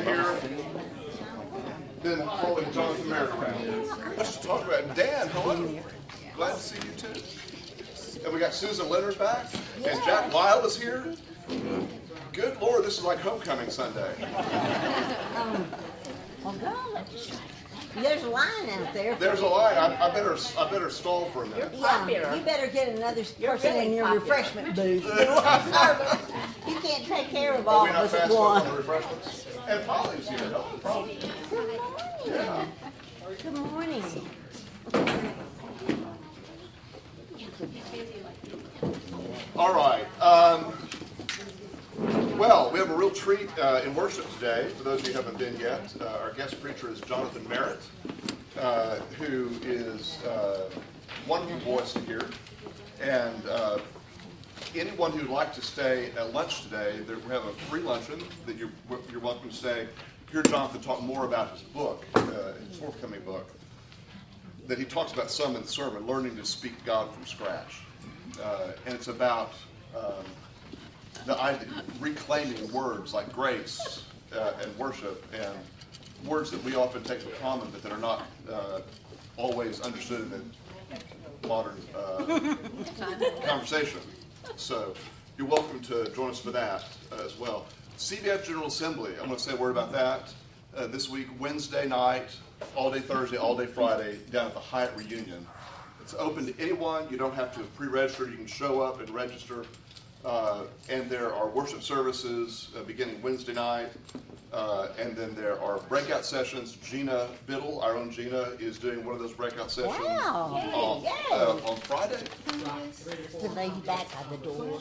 Dan here. Then following Jonathan Merritt around. Let's talk about it. Dan, hello. Glad to see you too. And we got Susan Leonard back. And Jack Lyle is here. Good Lord, this is like homecoming Sunday. Well, God, there's a line out there. There's a line. I better stall for a minute. Yeah, you better get another person in your refreshment booth. You can't take care of all Are we of not us at fast enough on the once. refreshments? And Polly's here. Hello, Polly. Yeah. Good morning. All right. Well, we have a real treat in worship today. For those of you who haven't been yet, our guest preacher is Jonathan Merritt, who is a wonderful voice to hear. And anyone who'd like to stay at lunch today, we have a free luncheon that you're welcome to stay. Hear Jonathan talk more about his book, his forthcoming book, that he talks about some in the sermon, Learning to Speak God from Scratch. And it's about the idea, reclaiming words like grace and worship, and words that we often take for common, but that are not always understood in the modern conversation. So you're welcome to join us for that as well. CBF General Assembly, I'm going to say a word about that. This week, Wednesday night, all day Thursday, all day Friday, down at the Hyatt Reunion. It's open to anyone. You don't have to pre-register. You can show up and register. And there are worship services beginning Wednesday night. And then there are breakout sessions. Gina Biddle, our own Gina, is doing one of those breakout sessions on Friday. The lady back by the door.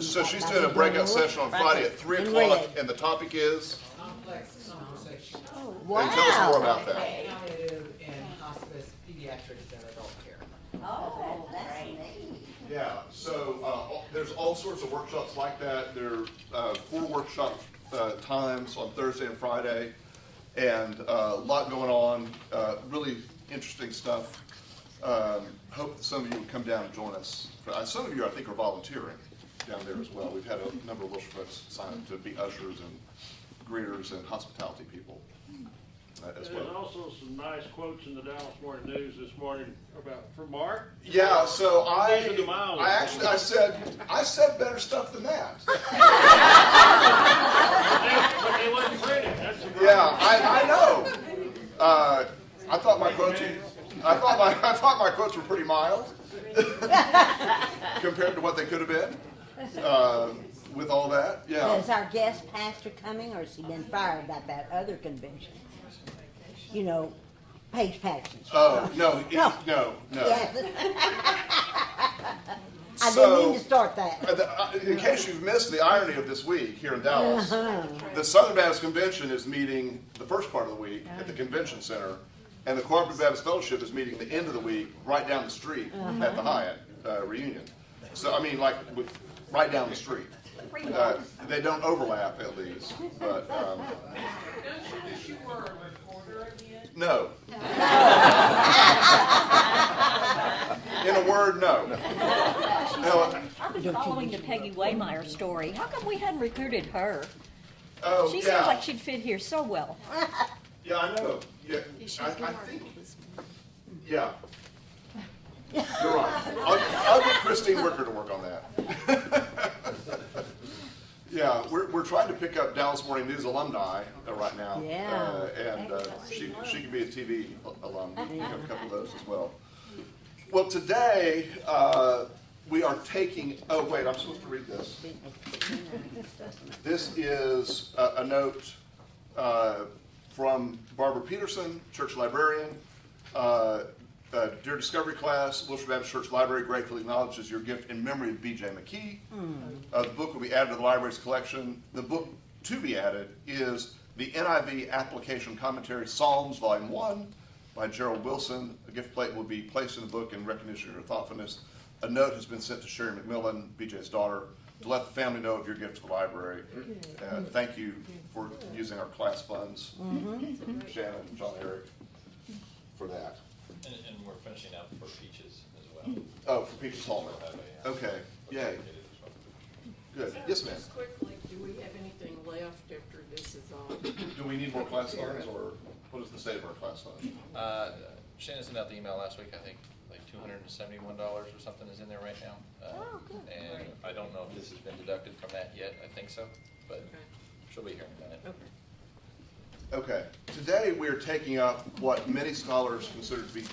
So she's doing a breakout session on Friday at 3 o'clock, and the topic is? Wow. And tell us more about that. Palliative and hospice, pediatrics, and adult care. Oh, that's neat. Yeah, so there's all sorts of workshops like that. There are 4 workshop times on Thursday and Friday, and a lot going on, really interesting stuff. Hope that some of you would come down and join us. Some of you, I think, are volunteering down there as well. We've had a number of Wilshire folks sign up to be ushers and greeters and hospitality people as well. There's also some nice quotes in the Dallas Morning News this morning from Mark. Yeah, so I said better stuff than that. But they wasn't printed. That's the problem. Yeah, I know. I thought my quotes were pretty mild compared to what they could have been. With all that, yeah. Is our guest pastor coming, or has he been fired about that other convention? You know, Paige Patterson's. Oh, no. Yes. I didn't mean to start that. In case you've missed the irony of this week here in Dallas, the Southern Baptist Convention is meeting the first part of the week at the Convention Center, and the Cooperative Baptist Fellowship is meeting the end of the week right down the street at the Hyatt Reunion. So, I mean, like, right down the street. They don't overlap, at least. But You were a reporter again? no. In a word, no. I've been following the Peggy Waymeyer story. How come we hadn't recruited her? Oh, She yeah. seems like she'd fit here so well. Yeah, I know. Yeah, I think. Yeah. You're right. I'll get Christine Wicker to work on that. Yeah, we're trying to pick up Dallas Morning News alumni right now. Yeah. And she could be a TV alum. We have a couple of those as well. Well, today we are taking. Oh wait, I'm supposed to read this. This is a note from Barbara Peterson, church librarian. Dear Discovery class, Wilshire Baptist Church Library gratefully acknowledges your gift in memory of B.J. McKee. The book will be added to the library's collection. The book to be added is the NIV Application Commentary, Psalms, Volume 1, by Gerald Wilson. A gift plate will be placed in the book in recognition of your thoughtfulness. A note has been sent to Sherry McMillan, B.J.'s daughter, to let the family know of your gift to the library. Thank you for using our class funds, Shannon, John Eric, for that. And we're finishing up for Peaches as well. Oh, for Peaches Hallman. Okay, yay. Good. Yes, ma'am. Just quickly, do we have anything left after this is all? Do we need more class funds, or what is the state of our class funds? Shannon sent out the email last week, I think, like $271 or something is in there right now. Oh, good. And I don't know if this has been deducted from that yet, I think so, but she'll be here in a minute. Okay, today we are taking up what many scholars consider to be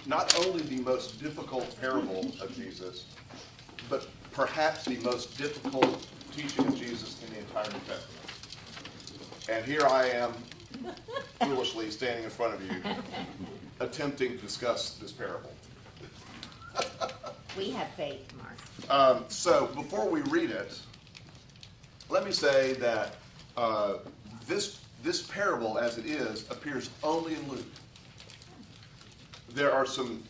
not only the most difficult parable of Jesus, but perhaps the most difficult teaching of Jesus in the entire New Testament. And here I am, foolishly standing in front of you, attempting to discuss this parable. We have faith, Mark. So before we read it, let me say that this parable, as it is, appears only in Luke. There are some,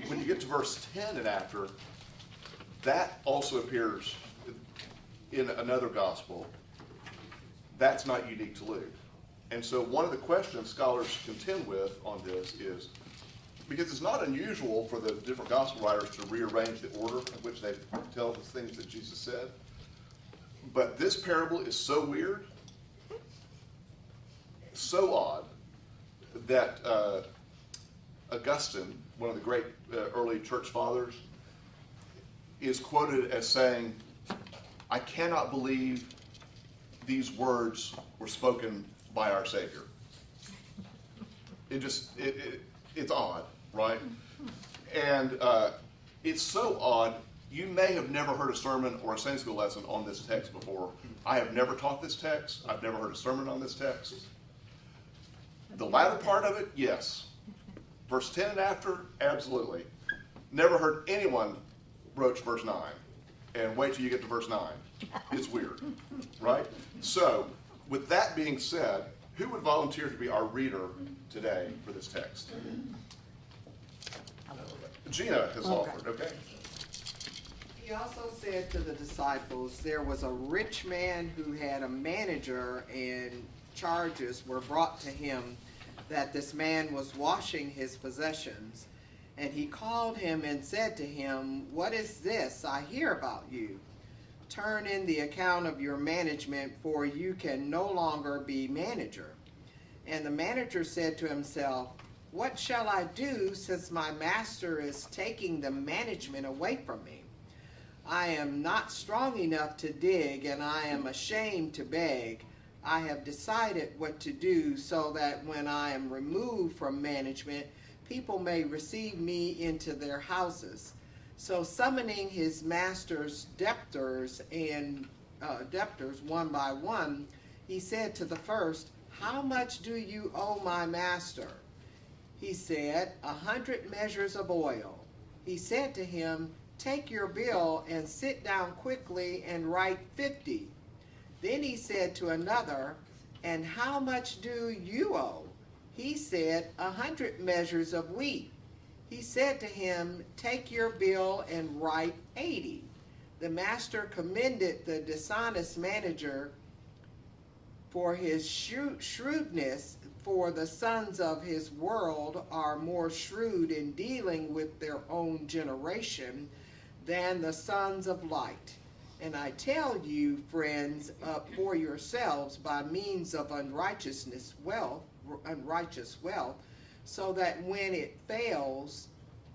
when you get to verse 10 and after, that also appears in another gospel. That's not unique to Luke. And so one of the questions scholars contend with on this is, because it's not unusual for the different gospel writers to rearrange the order in which they tell the things that Jesus said, but this parable is so weird, so odd, that Augustine, one of the great early church fathers, is quoted as saying, "I cannot believe these words were spoken by our Savior." It's odd, right? And it's so odd, you may have never heard a sermon or a Sunday school lesson on this text before. I have never taught this text. I've never heard a sermon on this text. The latter part of it, yes. Verse 10 and after, absolutely. Never heard anyone broach verse 9. And wait till you get to verse 9. It's weird, right? So, with that being said, who would volunteer to be our reader today for this text? Gina has offered, okay. He also said to the disciples, there was a rich man who had a manager, and charges were brought to him that this man was washing his possessions. And he called him and said to him, "What is this I hear about you? Turn in the account of your management, for you can no longer be manager." And the manager said to himself, "What shall I do, since my master is taking the management away from me? I am not strong enough to dig, and I am ashamed to beg. I have decided what to do, so that when I am removed from management, people may receive me into their houses." So summoning his master's debtors one by one, he said to the first, "How much do you owe my master?" He said, 100 measures of oil. He said to him, "Take your bill and sit down quickly and write 50. Then he said to another, "And how much do you owe?" He said, 100 measures of wheat. He said to him, "Take your bill and write 80. The master commended the dishonest manager for his shrewdness, for the sons of his world are more shrewd in dealing with their own generation than the sons of light. And I tell you, friends, for yourselves by means of unrighteous wealth, so that when it fails,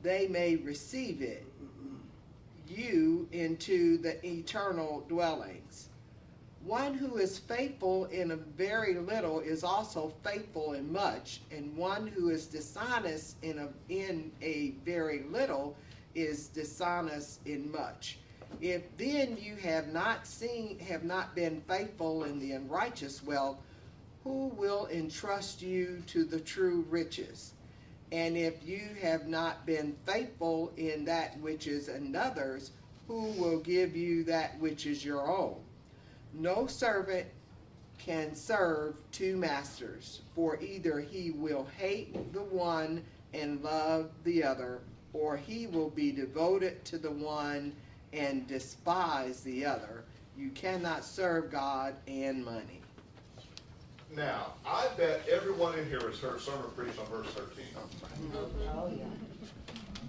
they may receive it, you into the eternal dwellings. One who is faithful in a very little is also faithful in much, and one who is dishonest in a very little is dishonest in much. If then you have not been faithful in the unrighteous wealth, who will entrust you to the true riches? And if you have not been faithful in that which is another's, who will give you that which is your own? No servant can serve two masters, for either he will hate the one and love the other, or he will be devoted to the one and despise the other. You cannot serve God and money. Now, I bet everyone in here has heard a sermon preached on verse 13. Oh, yeah.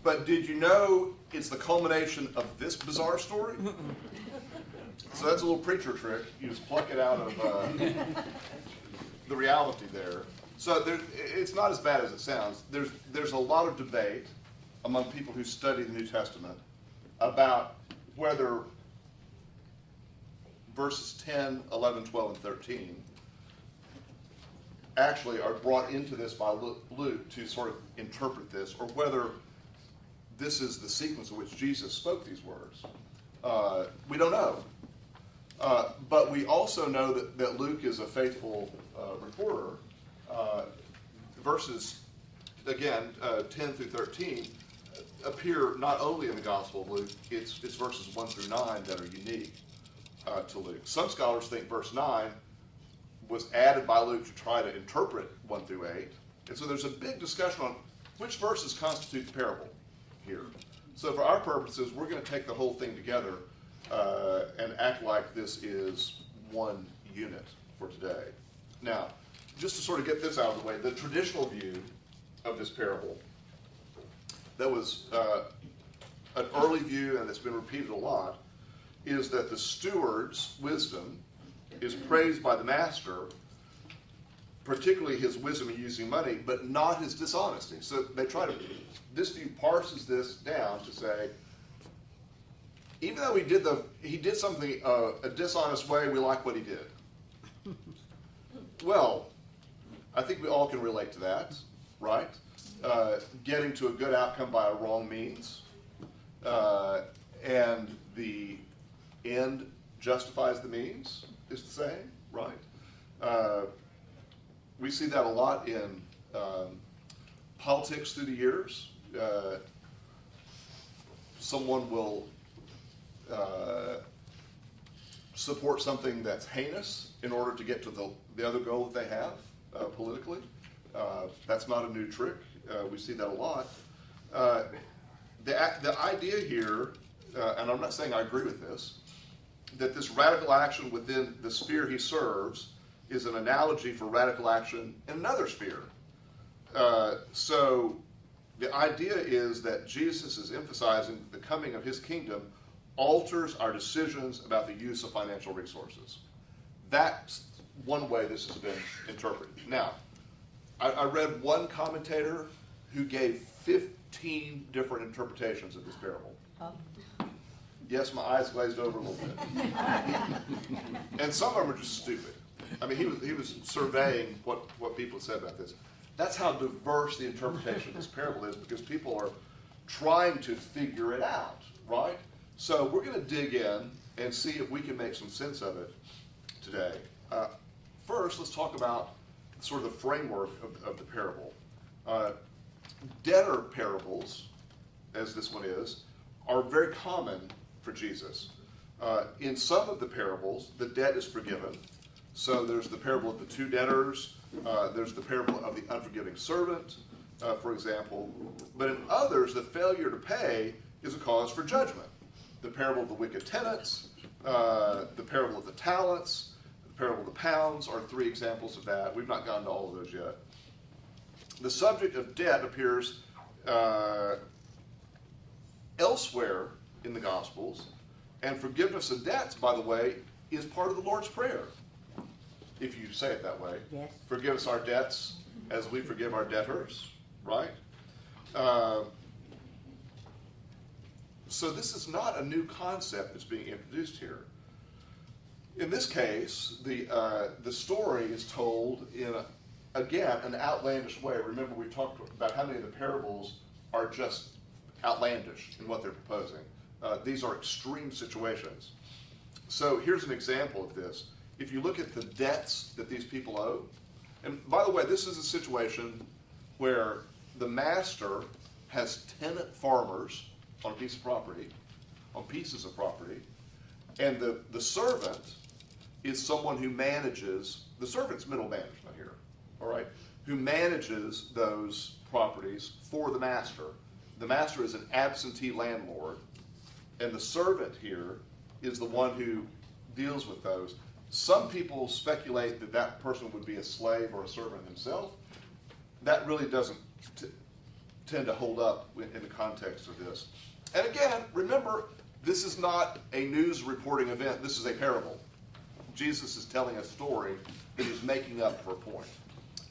But did you know it's the culmination of this bizarre story? So that's a little preacher trick. You just pluck it out of the reality there. So it's not as bad as it sounds. There's a lot of debate among people who study the New Testament about whether verses 10, 11, 12, and 13 actually are brought into this by Luke to sort of interpret this, or whether this is the sequence in which Jesus spoke these words. We don't know. But we also know that Luke is a faithful reporter. Verses, again, 10 through 13 appear not only in the Gospel of Luke, it's verses 1 through 9 that are unique to Luke. Some scholars think verse 9 was added by Luke to try to interpret 1 through 8. And so there's a big discussion on which verses constitute the parable here. So for our purposes, we're going to take the whole thing together and act like this is one unit for today. Now, just to sort of get this out of the way, the traditional view of this parable that was an early view, and it's been repeated a lot, is that the steward's wisdom is praised by the master, particularly his wisdom in using money, but not his dishonesty. So they try to, this view parses this down to say, even though he did something a dishonest way, we like what he did. Well, I think we all can relate to that, right? Getting to a good outcome by a wrong means, and the end justifies the means, is the saying, right? We see that a lot in politics through the years. Someone will support something that's heinous in order to get to the other goal that they have politically. That's not a new trick. We see that a lot. The idea here, and I'm not saying I agree with this, that this radical action within the sphere he serves is an analogy for radical action in another sphere. So the idea is that Jesus is emphasizing the coming of his kingdom alters our decisions about the use of financial resources. That's one way this has been interpreted. Now, I read one commentator who gave 15 different interpretations of this parable. Yes, my eyes glazed over a little bit. And some of them are just stupid. I mean, he was surveying what people said about this. That's how diverse the interpretation of this parable is, because people are trying to figure it out, right? So we're going to dig in and see if we can make some sense of it today. First, let's talk about sort of the framework of the parable. Debtor parables, as this one is, are very common for Jesus. In some of the parables, the debt is forgiven. So there's the parable of the two debtors. There's the parable of the unforgiving servant, for example. But in others, the failure to pay is a cause for judgment. The parable of the wicked tenants, the parable of the talents, the parable of the pounds are three examples of that. We've not gotten to all of those yet. The subject of debt appears elsewhere in the Gospels, and forgiveness of debts, by the way, is part of the Lord's Prayer, if you say it that way. Yes. Forgive us our debts as we forgive our debtors, right? So this is not a new concept that's being introduced here. In this case, the story is told in, again, an outlandish way. Remember, we talked about how many of the parables are just outlandish in what they're proposing. These are extreme situations. So here's an example of this. If you look at the debts that these people owe, and by the way, this is a situation where the master has tenant farmers on a piece of property, on pieces of property, and the servant is someone who manages, the servant's middle management here, all right, who manages those properties for the master. The master is an absentee landlord, and the servant here is the one who deals with those. Some people speculate that that person would be a slave or a servant himself. That really doesn't tend to hold up in the context of this. And again, remember, this is not a news reporting event. This is a parable. Jesus is telling a story that is making up for a point.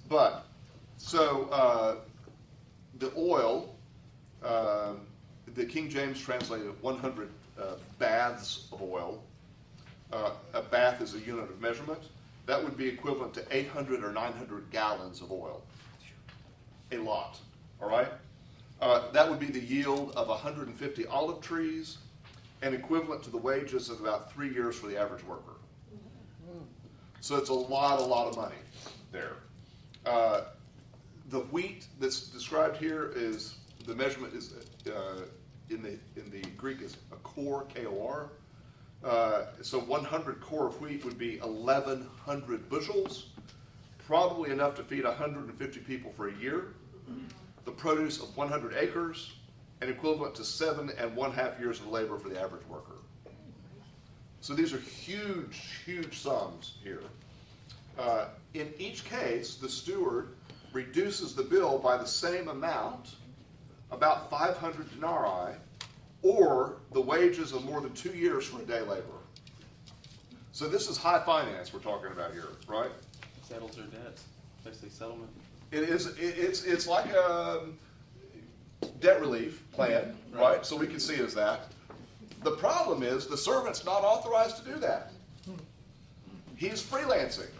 But, so the oil, the King James translated 100 baths of oil. A bath is a unit of measurement. That would be equivalent to 800 or 900 gallons of oil. A lot, all right? That would be the yield of 150 olive trees and equivalent to the wages of about 3 years for the average worker. So it's a lot of money there. The wheat that's described here is, the measurement is, in the Greek is a kor, K-O-R. So 100 kor of wheat would be 1,100 bushels, probably enough to feed 150 people for a year. The produce of 100 acres, and equivalent to 7.5 years of labor for the average worker. So these are huge sums here. In each case, the steward reduces the bill by the same amount, about 500 denarii, or the wages of more than 2 years for a day labor. So this is high finance we're talking about here, right? Settles their debts, basically settlement. It is. It's like a debt relief plan, right? So we can see it as that. The problem is the servant's not authorized to do that. He's freelancing,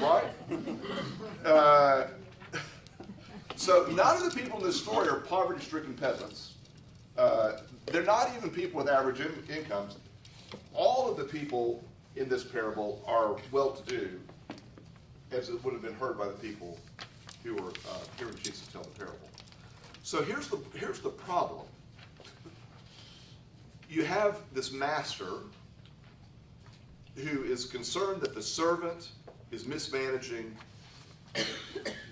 right? So none of the people in this story are poverty-stricken peasants. They're not even people with average incomes. All of the people in this parable are well-to-do, as it would have been heard by the people who were hearing Jesus tell the parable. So here's the problem. You have this master who is concerned that the servant is mismanaging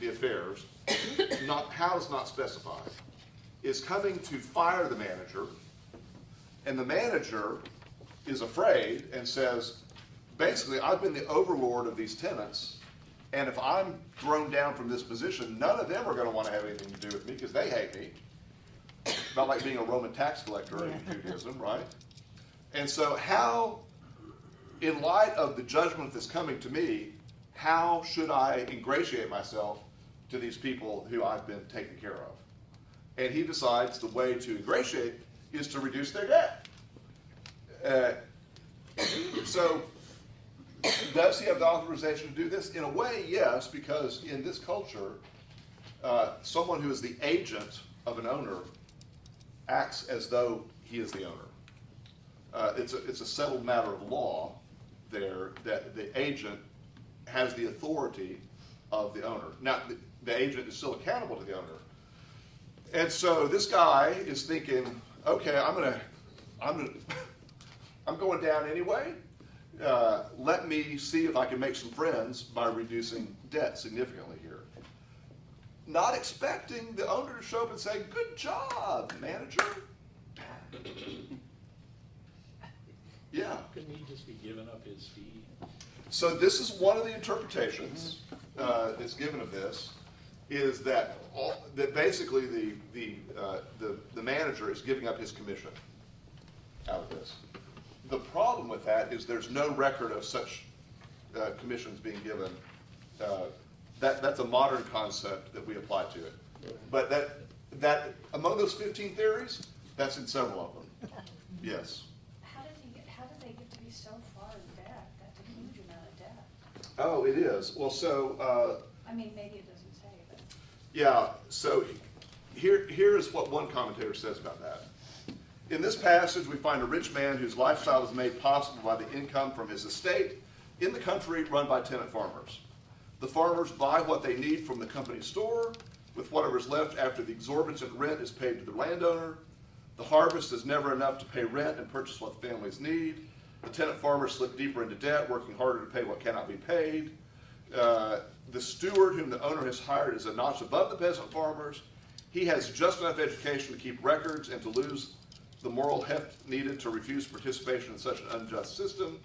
the affairs. How is not specified. Is coming to fire the manager, and the manager is afraid and says, basically, I've been the overlord of these tenants, and if I'm thrown down from this position, none of them are going to want to have anything to do with me because they hate me. Not like being a Roman tax collector in Judaism, right? And so how, in light of the judgment that's coming to me, how should I ingratiate myself to these people who I've been taking care of? And he decides the way to ingratiate is to reduce their debt. So does he have the authorization to do this? In a way, yes, because in this culture, someone who is the agent of an owner acts as though he is the owner. It's a settled matter of law there that the agent has the authority of the owner. Now, the agent is still accountable to the owner. And so this guy is thinking, okay, I'm going down anyway. Let me see if I can make some friends by reducing debt significantly here. Not expecting the owner to show up and say, good job, manager. Yeah. Couldn't he just be giving up his fee? So this is one of the interpretations that's given of this, is that that basically the manager is giving up his commission out of this. The problem with that is there's no record of such commissions being given. That's a modern concept that we apply to it. But that among those 15 theories, that's in several of them. Yes. How did they get to be so far in debt? That's a huge amount of debt. Oh, it is. Well, so. I mean, maybe it doesn't say, but. Yeah, so here is what one commentator says about that. In this passage, we find a rich man whose lifestyle is made possible by the income from his estate in the country run by tenant farmers. The farmers buy what they need from the company store, with whatever is left after the exorbitant rent is paid to the landowner. The harvest is never enough to pay rent and purchase what the families need. The tenant farmers slip deeper into debt, working harder to pay what cannot be paid. The steward whom the owner has hired is a notch above the peasant farmers. He has just enough education to keep records and to lose the moral heft needed to refuse participation in such an unjust system.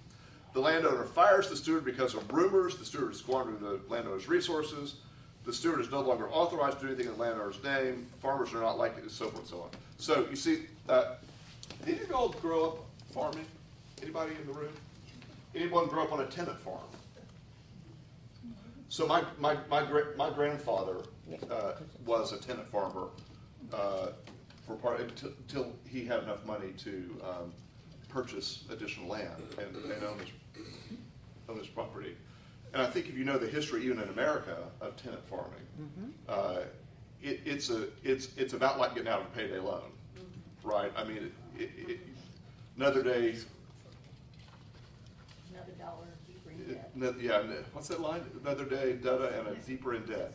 The landowner fires the steward because of rumors. The steward is squandering the landowner's resources. The steward is no longer authorized to do anything in the landowner's name. Farmers are not like it, and so forth and so on. So you see, did you all grow up farming? Anybody in the room? anyone grow up on a tenant farm? So my grandfather was a tenant farmer for part until he had enough money to purchase additional land and own his property. And I think if you know the history, even in America, of tenant farming, it's about like getting out of a payday loan, right? I mean, another day. Another dollar deeper in debt. Yeah, what's that line? Another day, dada, and a deeper in debt.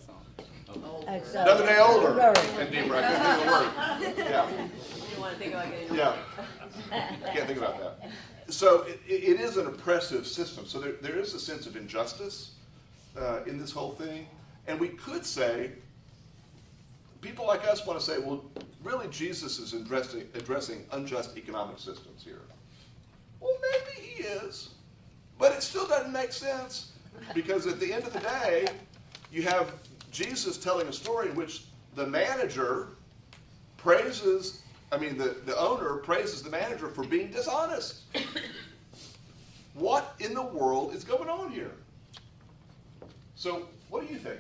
That's, Another day older older. and deeper. I couldn't think of the word. Yeah. You want to think about getting. Yeah. I can't think about that. So it is an oppressive system. So there is a sense of injustice in this whole thing. And we could say, people like us want to say, well, really Jesus is addressing unjust economic systems here. Well, maybe he is. But it still doesn't make sense. Because at the end of the day, you have Jesus telling a story in which the manager praises, the owner praises the manager for being dishonest. What in the world is going on here? So, what do you think?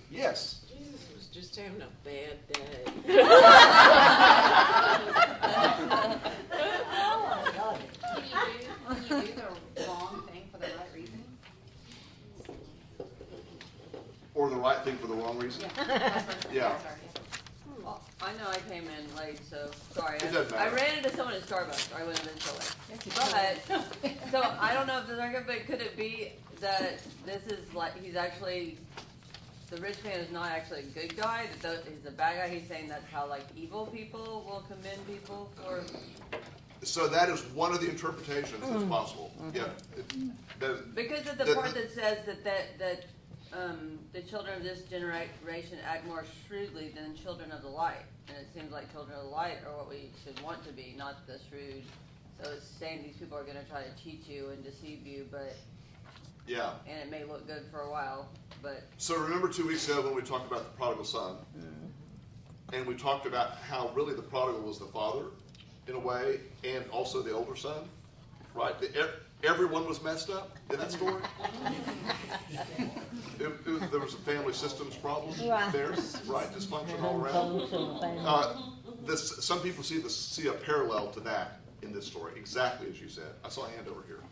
Yes. Jesus was just having a bad day. Can you do the wrong thing for the right reason? Or the right thing for the wrong reason? Yeah. Well, I know I came in late, so sorry. It doesn't I matter. ran into someone at Starbucks, or I went in so late. But, so I don't know if this is argument, but could it be that this is like, he's actually, the rich man is not actually a good guy, that he's a bad guy, he's saying that's how like evil people will commend people for... So that is one of the interpretations that's possible. Yeah. Because of the part that says that the children of this generation act more shrewdly than children of the light. And it seems like children of the light are what we should want to be, not the shrewd. So it's saying these people are going to try to cheat you and deceive you, but Yeah. and it may look good for a while, but So remember 2 weeks ago when we talked about the prodigal son? And we talked about how really the prodigal was the father, in a way, and also the older son, right? Everyone was messed up in that story. There was a family systems problem there, right? Dysfunction all around. Some people see a parallel to that in this story, exactly as you said. I saw a hand over here.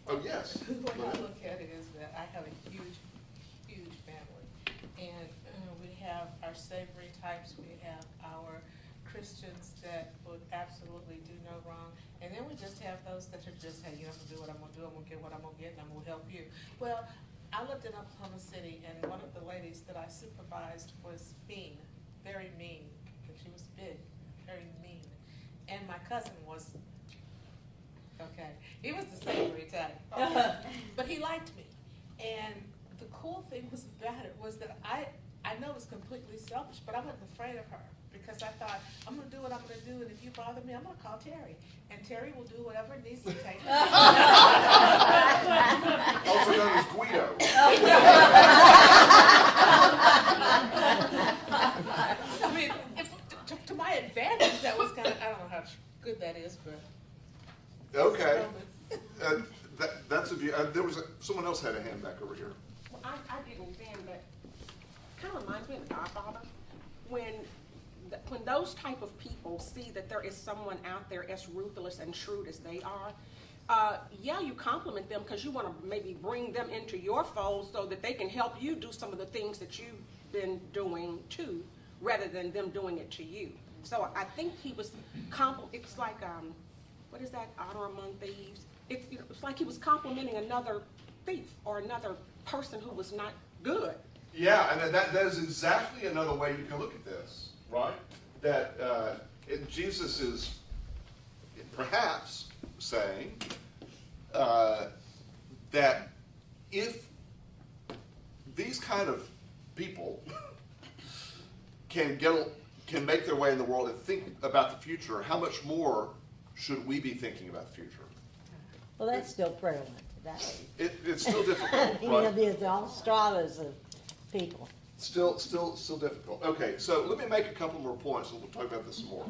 Oh, yes. The way I look at it is that I have a huge, huge family. And we have our savory types, we have our Christians that would absolutely do no wrong. And then we just have those that are just, hey, I'm gonna do what I'm gonna do, I'm gonna get what I'm gonna get, and I'm gonna help you. Well, I lived in Oklahoma City, and one of the ladies that I supervised was mean, very mean. She was big, very mean. And my cousin was, okay, he was the savory type. But he liked me. And the cool thing about it was that I know it's completely selfish, but I wasn't afraid of her. Because I thought, I'm going to do what I'm going to do, and if you bother me, I'm going to call Terry. And Terry will do whatever it needs to take. Also known as Guido. I mean, to my advantage, that was kind of, I don't know how good that is, but. Okay. That's a view. Someone else had a hand back over here. Well, I didn't then, but kind of reminds me of the Godfather. When those type of people see that there is someone out there as ruthless and shrewd as they are, yeah, you compliment them because you want to maybe bring them into your fold so that they can help you do some of the things that you've been doing too, rather than them doing it to you. So I think he was, it's like, what is that, honor among thieves? It's like he was complimenting another thief or another person who was not good. Yeah, and that is exactly another way you can look at this, right? That Jesus is perhaps saying that if these kind of people can make their way in the world and think about the future, how much more should we be thinking about the future? Well, that's still prevalent today. It's still difficult, You know, right? there's all stratas of people. Still difficult. Okay, so let me make a couple more points, and we'll talk about this some more.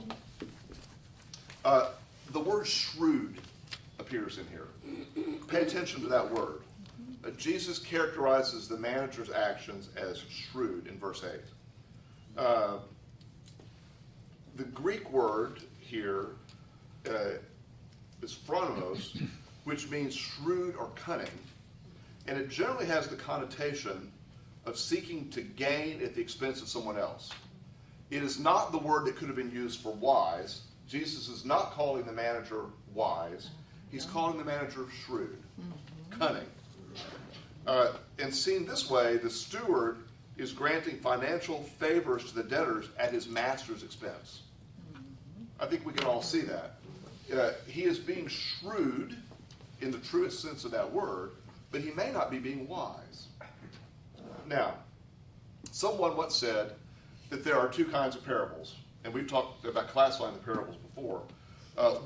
The word shrewd appears in here. Pay attention to that word. Jesus characterizes the manager's actions as shrewd in verse 8. The Greek word here is phronomos, which means shrewd or cunning, and it generally has the connotation of seeking to gain at the expense of someone else. It is not the word that could have been used for wise. Jesus is not calling the manager wise. He's calling the manager shrewd, cunning. And seen this way, the steward is granting financial favors to the debtors at his master's expense. I think we can all see that. He is being shrewd in the truest sense of that word, but he may not be being wise. Now, someone once said that there are two kinds of parables, and we've talked about classifying the parables before.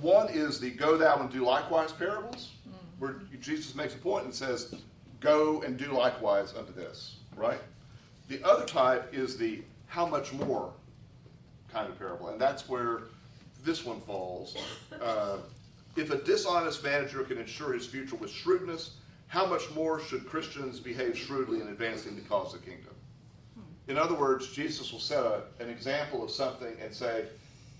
One is the go thou and do likewise parables, where Jesus makes a point and says, go and do likewise unto this, right? The other type is the how much more kind of parable, and that's where this one falls. If a dishonest manager can ensure his future with shrewdness, how much more should Christians behave shrewdly in advancing the cause of the kingdom? In other words, Jesus will set an example of something and say,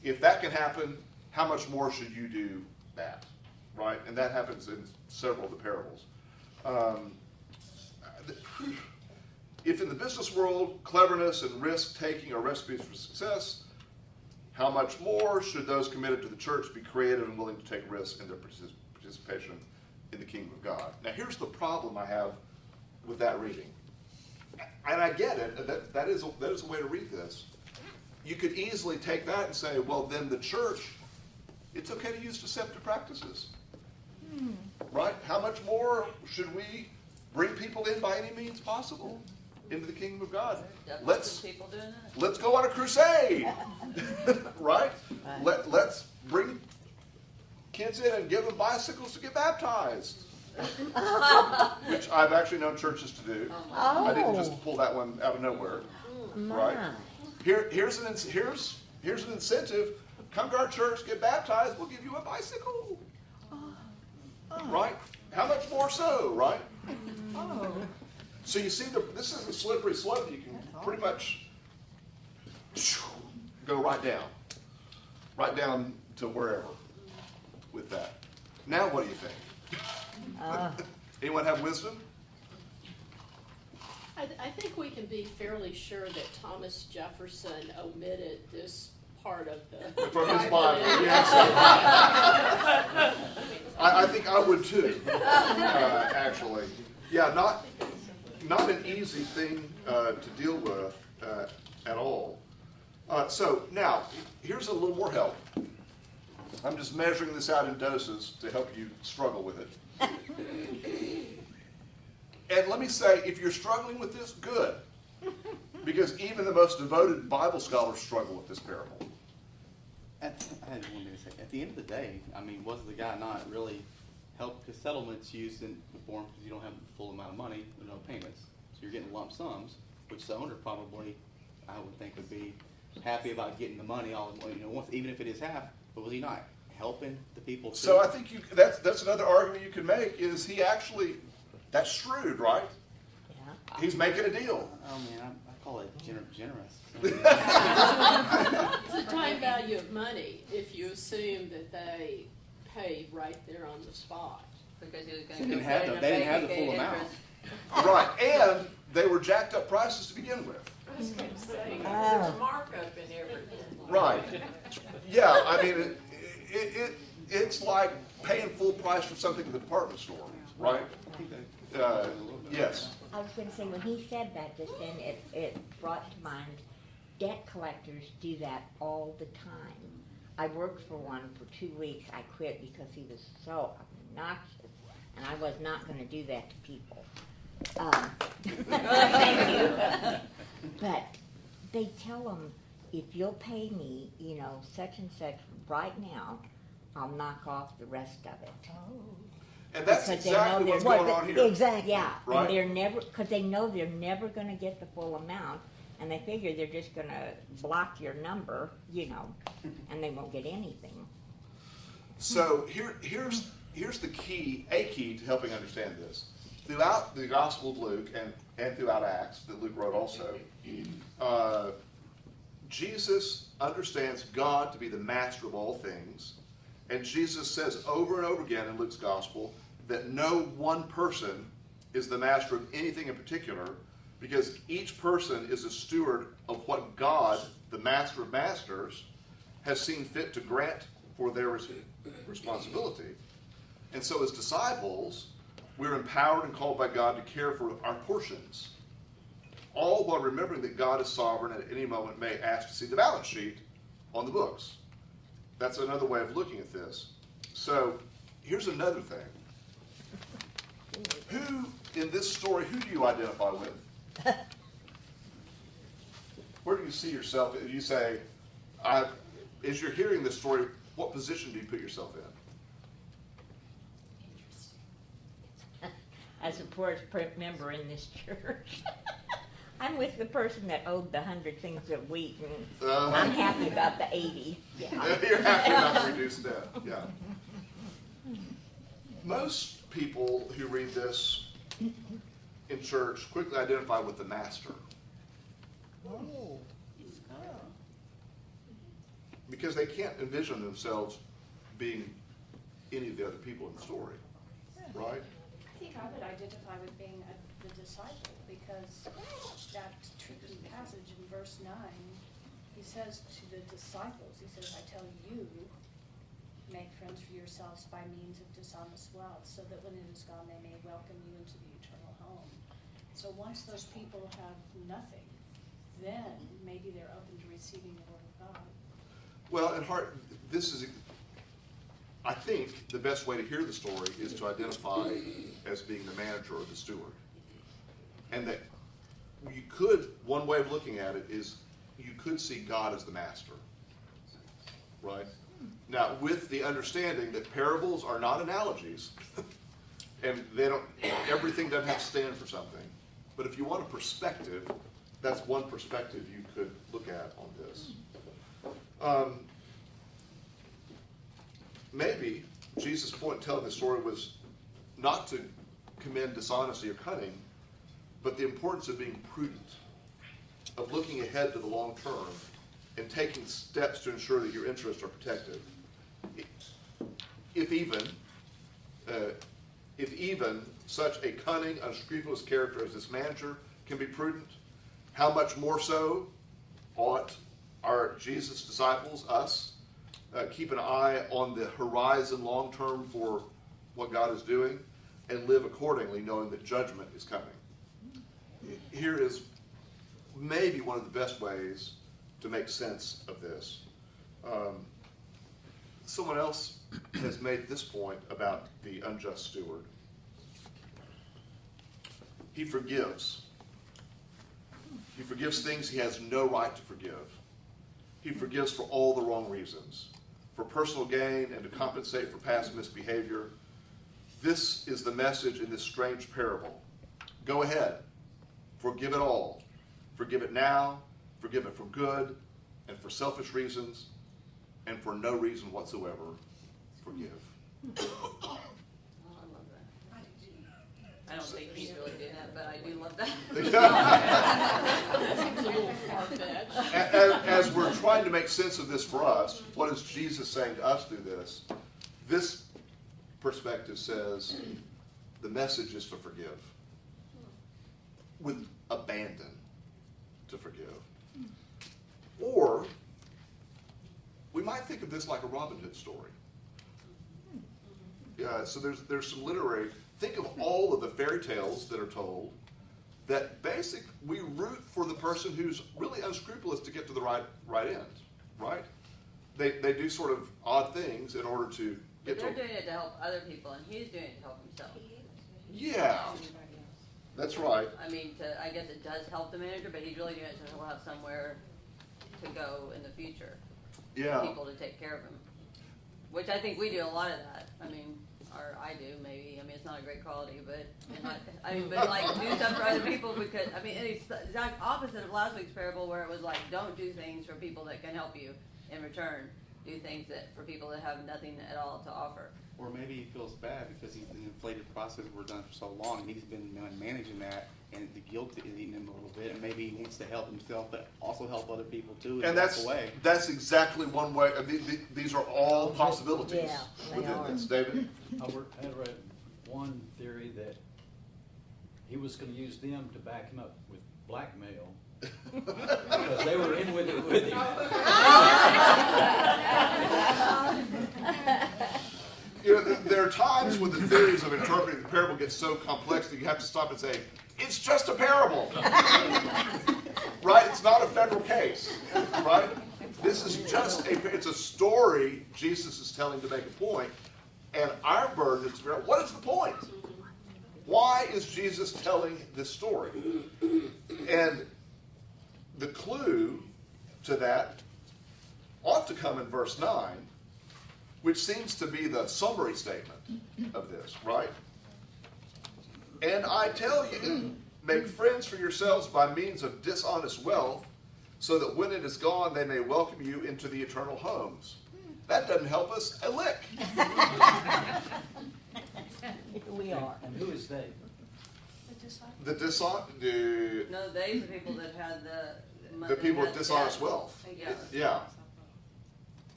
if that can happen, how much more should you do that, right? And that happens in several of the parables. If in the business world, cleverness and risk-taking are recipes for success, how much more should those committed to the church be creative and willing to take risks in their participation in the kingdom of God? Now, here's the problem I have with that reading. And I get it. That is a way to read this. You could easily take that and say, well, then the church, it's okay to use deceptive practices. Right? How much more should we bring people in by any means possible into the kingdom of God? Let's go on a crusade. Right? Let's bring kids in and give them bicycles to get baptized. Which I've actually known churches to do. I didn't just pull that one out of nowhere. Right? Here's an incentive. Come to our church, get baptized, we'll give you a bicycle. Right? How much more so, right? So you see, this is a slippery slope. You can pretty much go right down to wherever with that. Now what do you think? Anyone have wisdom? I think we can be fairly sure that Thomas Jefferson omitted this part of the From his Bible, yes. I think I would too, actually. Yeah, not an easy thing to deal with at all. So now, here's a little more help. I'm just measuring this out in doses to help you struggle with it. And let me say, if you're struggling with this, good. Because even the most devoted Bible scholars struggle with this parable. I had one thing to say. At the end of the day, I mean, was the guy not really helped? Because settlements used in the form because you don't have the full amount of money, with no payments. So you're getting lump sums, which the owner probably, I would think, would be happy about getting the money all, once, even if it is half. But was he not helping the people too? So I think that's another argument you can make is he actually, that's shrewd, right? Yeah. He's making a deal. Oh man, I call it generous. It's the time value of money if you assume that they paid right there on the spot. Because he was They didn't have the full amount. Right, and they were jacked up prices to begin with. I was going to say, there's markup in everything. Right. Yeah, I mean, it's like paying full price for something in the department store, right? Yes. I was going to say, when he said that just then, it brought to mind debt collectors do that all the time. I worked for one for 2 weeks. I quit because he was so obnoxious, and I was not going to do that to people. Thank you. But they tell them, if you'll pay me, such and such right now, I'll knock off the rest of it. And that's exactly what's going on here. Exactly, yeah. Right. And because they know they're never going to get the full amount, and they figure they're just going to block your number, and they won't get anything. So here's here's the key, a key to helping understand this. Throughout the Gospel of Luke and throughout Acts that Luke wrote also, Jesus understands God to be the master of all things. And Jesus says over and over again in Luke's Gospel that no one person is the master of anything in particular, because each person is a steward of what God, the master of masters, has seen fit to grant for their responsibility. And so as disciples, we're empowered and called by God to care for our portions, all while remembering that God is sovereign and at any moment may ask to see the balance sheet on the books. That's another way of looking at this. So here's another thing. Who, in this story, who do you identify with? Where do you see yourself? You say, as you're hearing this story, what position do you put yourself in? As a poorest member in this church, I'm with the person that owed the 100 things of wheat, and I'm happy about the 80. Yeah. You're happy about the reduced debt. Yeah. Most people who read this in church quickly identify with the master. Oh. Because they can't envision themselves being any of the other people in the story, right? I think I would identify with being the disciple, because that tricky passage in verse 9, he says to the disciples, he says, I tell you, make friends for yourselves by means of dishonest wealth, so that when it is gone, they may welcome you into the eternal home. So once those people have nothing, then maybe they're open to receiving the word of God. Well, in heart, this is, I think, the best way to hear the story is to identify as being the manager or the steward. And that you could, one way of looking at it is you could see God as the master, right? Now, with the understanding that parables are not analogies, and they don't, everything doesn't have to stand for something. But if you want a perspective, that's one perspective you could look at on this. Maybe Jesus' point in telling the story was not to commend dishonesty or cunning, but the importance of being prudent, of looking ahead to the long term, and taking steps to ensure that your interests are protected. If even such a cunning, unscrupulous character as this manager can be prudent, how much more so ought our Jesus disciples, us, keep an eye on the horizon long term for what God is doing and live accordingly, knowing that judgment is coming. Here is maybe one of the best ways to make sense of this. Someone else has made this point about the unjust steward. He forgives. He forgives things he has no right to forgive. He forgives for all the wrong reasons, for personal gain and to compensate for past misbehavior. This is the message in this strange parable. Go ahead. Forgive it all. Forgive it now. Forgive it for good and for selfish reasons and for no reason whatsoever. Forgive. Oh, I love that. I don't think he's really doing that, but I do love that. That seems a little far-fetched. As we're trying to make sense of this for us, what is Jesus saying to us through this? This perspective says the message is to forgive. With abandon, to forgive. Or we might think of this like a Robin Hood story. So there's some literary, think of all of the fairy tales that are told that we root for the person who's really unscrupulous to get to the right end, right? They do sort of odd things in order to get to. But they're doing it to help other people, and he's doing it to help himself. Yeah, that's right. I mean, I guess it does help the manager, but he's really doing it so he'll have somewhere to go in the future. Yeah. People to take care of him, which I think we do a lot of that. I mean, or I do maybe. I mean, it's not a great quality, but but like do stuff for other people because I mean, it's the exact opposite of last week's parable where it was like don't do things for people that can help you in return. do things that, for people that have nothing at all to offer. Or maybe he feels bad because the inflated process we're done for so long, and he's been managing that, and the guilt is eating him a little bit, and maybe he wants to help himself, but also help other people too, And walk away. that's exactly one way. These are all possibilities Yeah, they within are. this. David? I had read one theory that he was gonna use them to back him up with blackmail. Because they were in with it with him. You know, there are times when the theories of interpreting the parable get so complex that you have to stop and say, it's just a parable. Right? It's not a federal case. Right? This is just it's a story Jesus is telling to make a point. And our burden is to figure out, what is the point? Why is Jesus telling this story? And the clue to that ought to come in verse 9, which seems to be the summary statement of this, right? And I tell you, make friends for yourselves by means of dishonest wealth, so that when it is gone, they may welcome you into the eternal homes. That doesn't help us a lick. We are. And who is they? The No, they the people that had the people with dishonest wealth. Yeah. Yeah.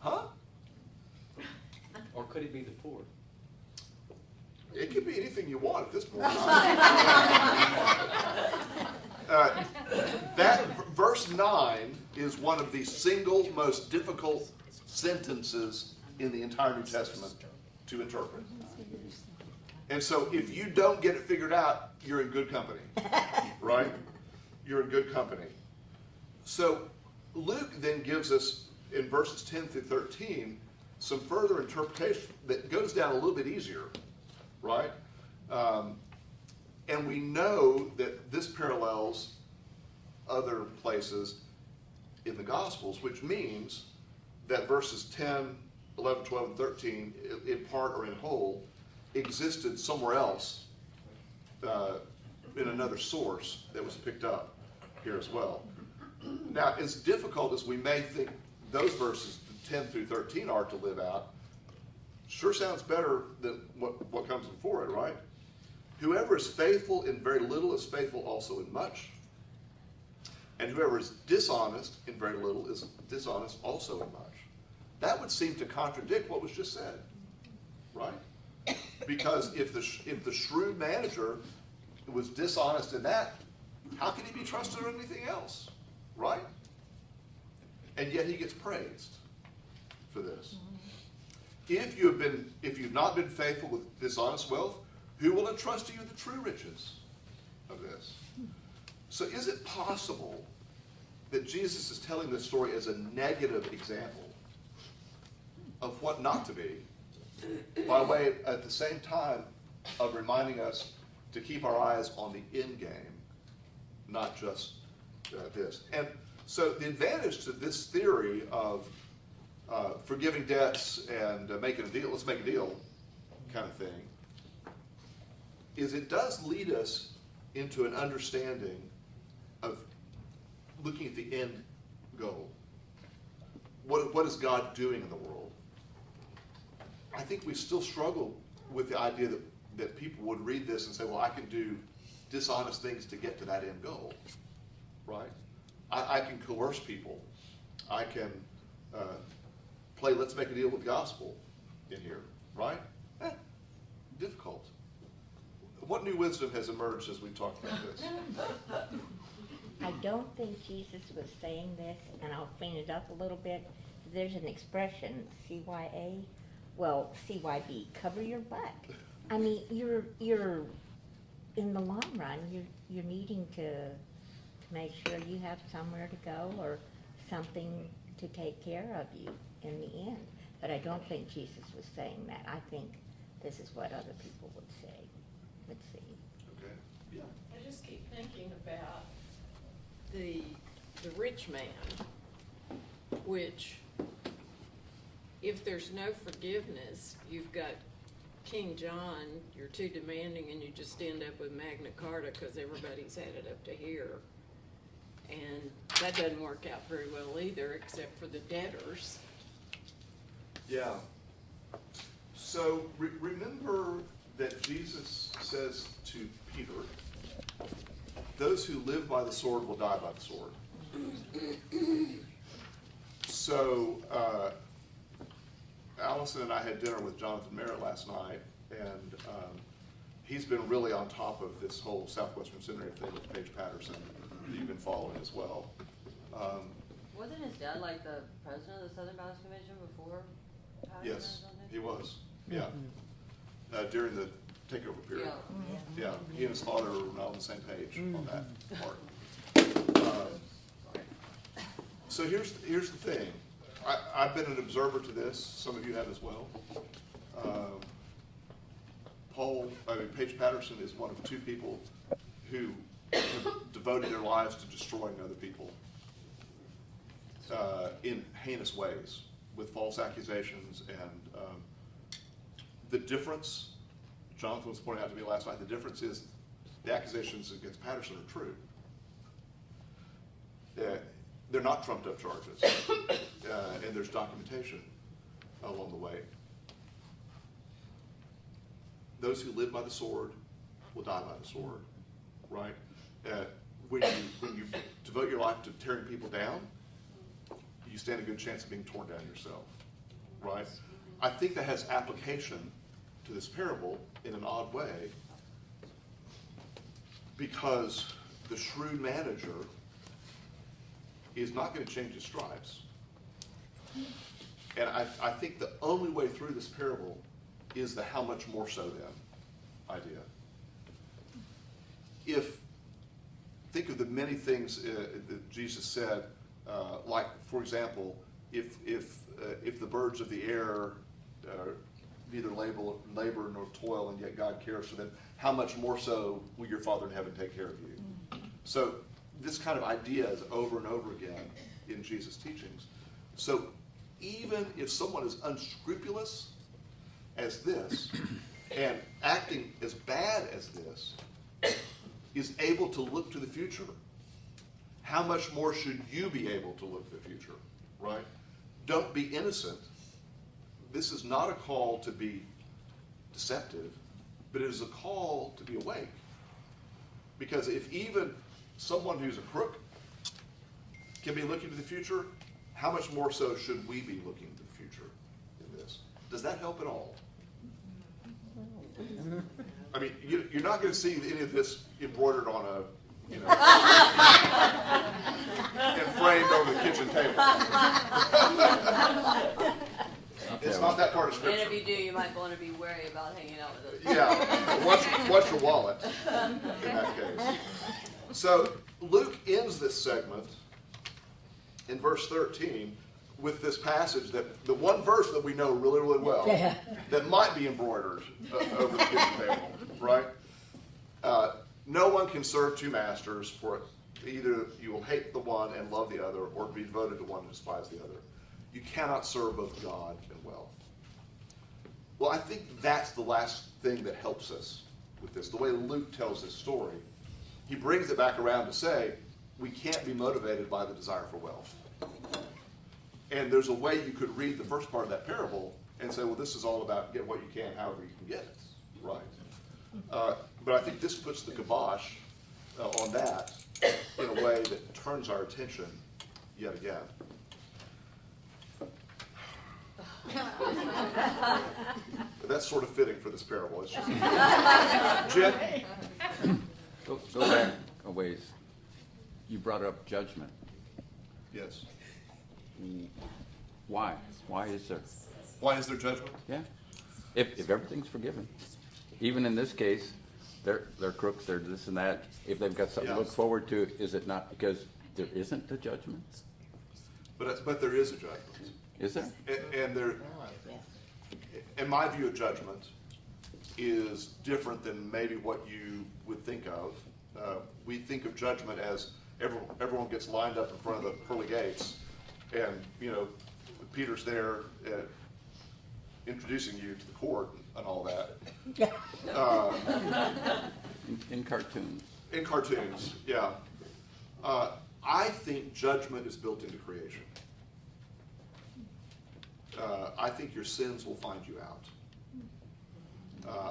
Huh? Or could it be the poor? It could be anything you want at this point. That verse 9 is one of the single most difficult sentences in the entire New Testament to interpret. And so if you don't get it figured out, you're in good company. Right? You're in good company. So Luke then gives us, in verses 10 through 13, some further interpretation that goes down a little bit easier. Right? And we know that this parallels other places in the Gospels, which means that verses 10, 11, 12, and 13, in part or in whole, existed somewhere else in another source that was picked up here as well. Now, as difficult as we may think those verses 10 through 13 are to live out, sure sounds better than what comes before it, right? Whoever is faithful in very little is faithful also in much. And whoever is dishonest in very little is dishonest also in much. That would seem to contradict what was just said, right? Because if the shrewd manager was dishonest in that, how can he be trusted in anything else, right? And yet he gets praised for this. If you've not been faithful with dishonest wealth, who will entrust to you the true riches of this? So is it possible that Jesus is telling this story as a negative example of what not to be, by way at the same time of reminding us to keep our eyes on the end game, not just this? And so the advantage to this theory of forgiving debts and making a deal, let's make a deal kind of thing, is it does lead us into an understanding of looking at the end goal. What is God doing in the world? I think we still struggle with the idea that people would read this and say, well, I can do dishonest things to get to that end goal, right? I can coerce people. I can play let's make a deal with the gospel in here, right? Difficult. What new wisdom has emerged as we talked about this? I don't think Jesus was saying this, and I'll clean it up a little bit. There's an expression, CYA, well, CYB, cover your butt. I mean, you're in the long run, you're needing to make sure you have somewhere to go or something to take care of you in the end. But I don't think Jesus was saying that. I think this is what other people would say. Let's see. Okay. Yeah. I just keep thinking about the rich man, which if there's no forgiveness, you've got King John, you're too demanding and you just end up with Magna Carta because everybody's had it up to here. And that doesn't work out very well either, except for the debtors. Yeah. So remember that Jesus says to Peter, those who live by the sword will die by the sword. So Allison and I had dinner with Jonathan Merritt last night, and he's been really on top of this whole Southwestern Seminary thing with Paige Patterson that you've been following as well. Wasn't his dad like the president of the Southern Baptist Convention before Patterson or Yes, something? he was. Yeah. During the takeover period. Yeah. Yeah, he and his father were not on the same page on that part. So here's the thing. I've been an observer to this. Some of you have as well. Paige Patterson is one of two people who have devoted their lives to destroying other people in heinous ways with false accusations. And the difference, Jonathan was pointing out to me last night, the difference is the accusations against Patterson are true. They're not trumped up charges, and there's documentation along the way. Those who live by the sword will die by the sword, right? When you devote your life to tearing people down, you stand a good chance of being torn down yourself, right? I think that has application to this parable in an odd way, because the shrewd manager is not going to change his stripes. And I think the only way through this parable is the how much more so then idea. Think of the many things that Jesus said, like, for example, if the birds of the air neither labor nor toil, and yet God cares for them, how much more so will your Father in heaven take care of you? So this kind of idea is over and over again in Jesus' teachings. So even if someone is unscrupulous as this and acting as bad as this is able to look to the future, how much more should you be able to look to the future, right? Don't be innocent. This is not a call to be deceptive, but it is a call to be awake. Because if even someone who's a crook can be looking to the future, how much more so should we be looking to the future in this? Does that help at all? I mean, you're not going to see any of this embroidered on a, and framed over the kitchen table. It's not that part of Scripture. And if you do, you might want to be wary about hanging out with us. Yeah, watch your wallet in that case. So Luke ends this segment in verse 13 with this passage, that the one verse that we know really, really well, that might be embroidered over the kitchen table, right? No one can serve two masters, for either you will hate the one and love the other, or be devoted to one and despise the other. You cannot serve both God and wealth. Well, I think that's the last thing that helps us with this. The way Luke tells this story, he brings it back around to say, we can't be motivated by the desire for wealth. And there's a way you could read the first part of that parable and say, well, this is all about get what you can, however you can get it, right? But I think this puts the kibosh on that in a way that turns our attention yet again. But that's sort of fitting for this parable. It's just Jim? Go back a ways. You brought up judgment. Yes. Why? Why is there? Why is there judgment? Yeah. If everything's forgiven, even in this case, they're crooks, they're this and that. If they've got something to look forward to, is it not because there isn't a judgment? But there is a judgment. Is there? And there, in my view of judgment, is different than maybe what you would think of. We think of judgment as everyone gets lined up in front of the pearly gates, and Peter's there introducing you to the court and all that. In cartoons. In cartoons, yeah. I think judgment is built into creation. I think your sins will find you out.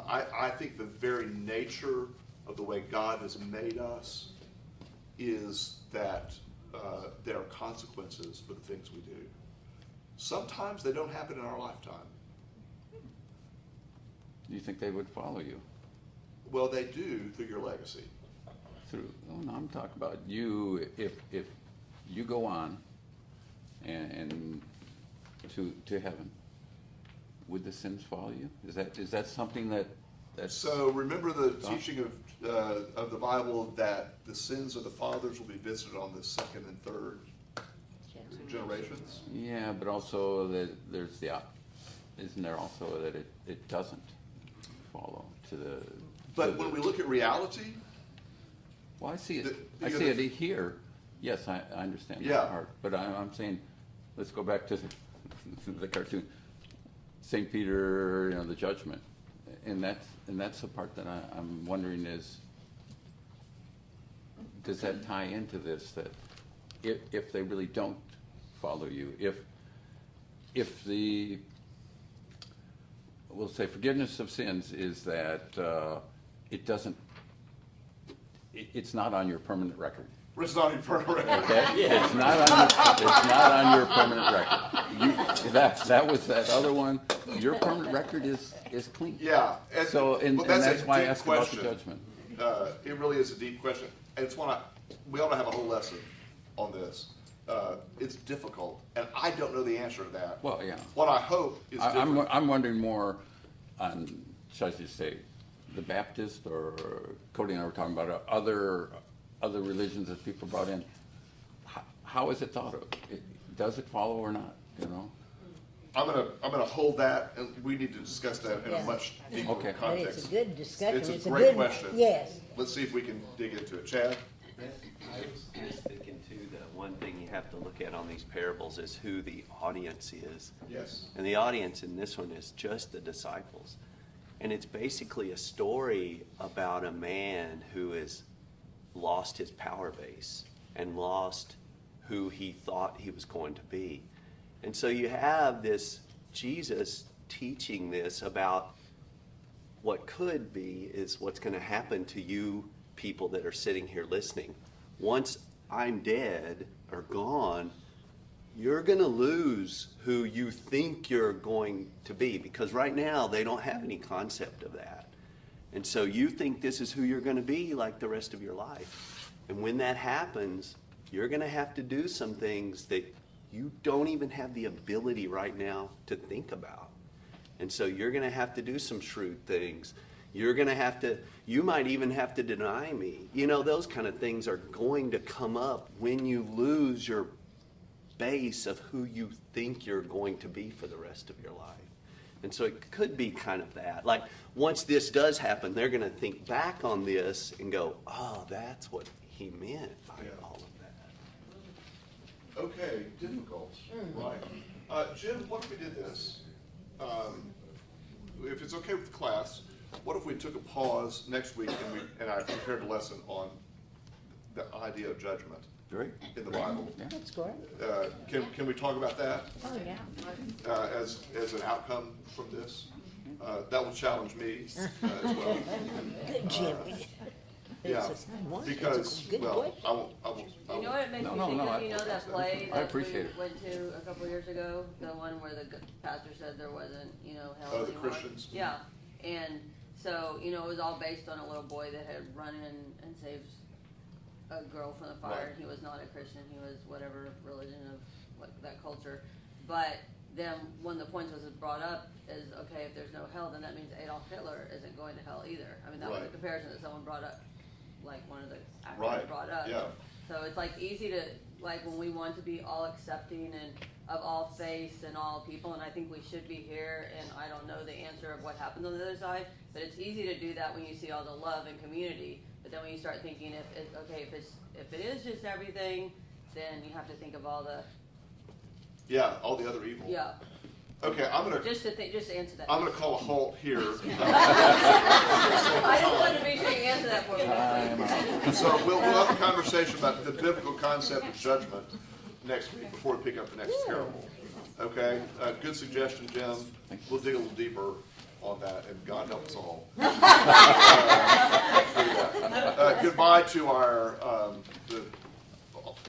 I think the very nature of the way God has made us is that there are consequences for the things we do. Sometimes they don't happen in our lifetime. Do you think they would follow you? Well, they do through your legacy. Through, oh, no, I'm talking about you, if you go on and to heaven, would the sins follow you? Is that something that's... So remember the teaching of the Bible that the sins of the fathers will be visited on the second and third generations? Yeah, but also that there's isn't there also that it doesn't follow to the... But when we look at reality... Well, I see it. I see it here. Yes, I understand that part. But I'm saying, let's go back to the cartoon. St. Peter, the judgment. And that's the part that I'm wondering is, does that tie into this, that if they really don't follow you, if the, we'll say forgiveness of sins is that it doesn't, it's not on your permanent record. It's not on your permanent record. Okay? Yeah. It's not on your permanent record. That was that other one. Your permanent record is clean. Yeah. And that's why I asked about the judgment. It really is a deep question. And it's one we ought to have a whole lesson on this. It's difficult, and I don't know the answer to that. Well, yeah. What I hope is different. I'm wondering more on, shall I just say, the Baptist, or Cody and I were talking about other religions that people brought in. How is it thought of? Does it follow or not? I'm gonna hold that, and we need to discuss that in a much deeper context. But it's a good discussion. It's a great question. Yes. Let's see if we can dig into it. Chad? I was thinking too that one thing you have to look at on these parables is who the audience is. Yes. And the audience in this one is just the disciples. And it's basically a story about a man who has lost his power base and lost who he thought he was going to be. And so you have this Jesus teaching this about what could be is what's going to happen to you people that are sitting here listening. Once I'm dead or gone, you're going to lose who you think you're going to be, because right now they don't have any concept of that. And so you think this is who you're going to be like the rest of your life. And when that happens, you're going to have to do some things that you don't even have the ability right now to think about. And so you're going to have to do some shrewd things. You're going to have to, you might even have to deny me. Those kind of things are going to come up when you lose your base of who you think you're going to be for the rest of your life. And so it could be kind of that. Like, once this does happen, they're going to think back on this and go, oh, that's what he meant by all of that. Okay, difficult, right? Jim, what if we did this? If it's okay with the class, what if we took a pause next week and I prepared a lesson on the idea of judgment in the Bible? That's great. Can we talk about that? Oh, yeah. As an outcome from this? That will challenge me as well. Good, Jim. Yeah, because, well, I won't. You know what it makes me think of? That play that we went to a couple years ago? The one where the pastor said there wasn't, hell anymore. The Christians? Yeah. And so, it was all based on a little boy that had run in and saved a girl from the fire. And he was not a Christian. He was whatever religion of that culture. But then one of the points was brought up is, okay, if there's no hell, then that means Adolf Hitler isn't going to hell either. I mean, that was a comparison that someone brought up. Like one of the actors brought up. Yeah. So it's easy to, when we want to be all accepting and of all faiths and all people, and I think we should be here, and I don't know the answer of what happens on the other side, but it's easy to do that when you see all the love and community. But then when you start thinking, if it is just everything, then you have to think of all the all the other evil. Yeah. Okay, I'm gonna just to answer that. I'm gonna call a halt here. I just wanted to make sure you answer that for me. So we'll have a conversation about the biblical concept of judgment next week before we pick up the next parable. Okay, good suggestion, Jim. We'll dig a little deeper on that, and God help us all. Goodbye to our the